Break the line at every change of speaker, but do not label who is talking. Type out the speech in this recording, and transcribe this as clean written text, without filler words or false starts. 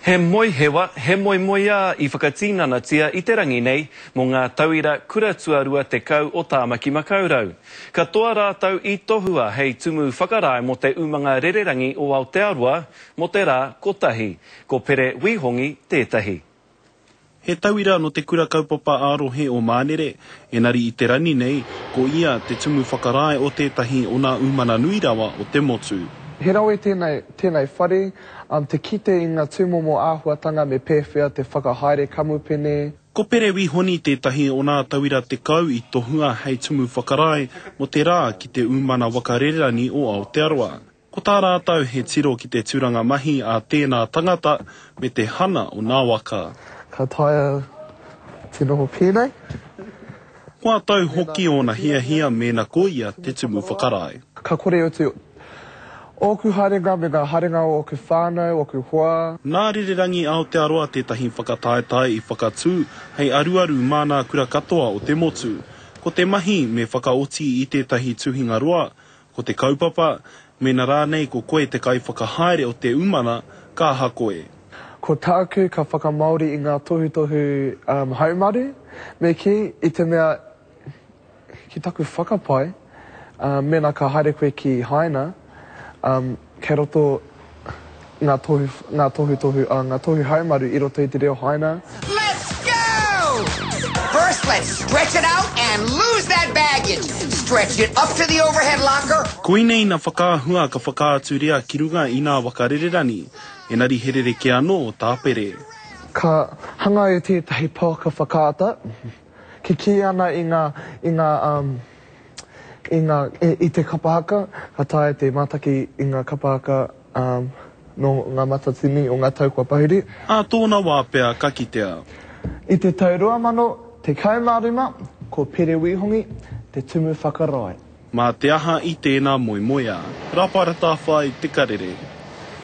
He moi moia I whakatīnana tia I te rangi nei mō ngā tauira kura tuarua te kau o Tāmaki Makaurau. Ka toa rātau I tohua hei tumu whakarae mo te umanga rererangi o Aotearoa mo te rā kotahi, ko Pere Wihongi tētahi.
He tauira no te kura kaupapa ārohe o Mānere, enari I te rani nei, ko ia te tumu whakarae o tētahi o ngā umana nui rawa o te motu.
He rawe tēnei whare, te kite I ngā tūmomo āhuatanga me pēwhia te whakahaere kamupene.
Ko Pere Wihoni tētahi o nā tauira te kau I tohua hei tumu whakarae mo te rā ki te umana wakarerani o Aotearoa. Ko tā rātau he tiro ki te tūranga mahi a tēnā tangata me te hana o nā waka.
Ka taia te noho pēnei.
Kua tau hoki o na hia mena ko ia te tumu whakarae.
Ka kore o te oku harenga me ngā harenga o oku whānau, oku hoa.
Nā rererangi Aotearoa tētahi whakataetae I whakatū hei aruaru māna kura katoa o te motu. Ko te mahi me whakaoti I tētahi tuhinga roa, ko te kaupapa, me nā rānei ko koe te kai whakahaere o te umana, ka hakoe.
Ko tāku ka whakamauri I ngā tohu haumaru, me ki I te mea ki taku whakapai, mena ka haere koe ki haina, kei roto ngā tohu haumaru I roto I te reo haina.
Let's go! First, let's stretch it out and lose that baggage. Stretch it up to the overhead locker.
Koinei na whakaahua ka whakaatu rea ki runga I nā wakarererani, enari herereke anō o tāpere.
Ka hanga I tētahi pāka whakaata, ki ana I te kapahaka, ka tae te mātaki I ngā kapahaka no ngā matatini o ngā taukua pahuri.
Tōna wāpea ka kitea.
I te taurua mano, te kaumārima, ko Pere Wihongi, te tumu whakarae.
Mā te aha I tēnā moi moia. Raparata whai te karere.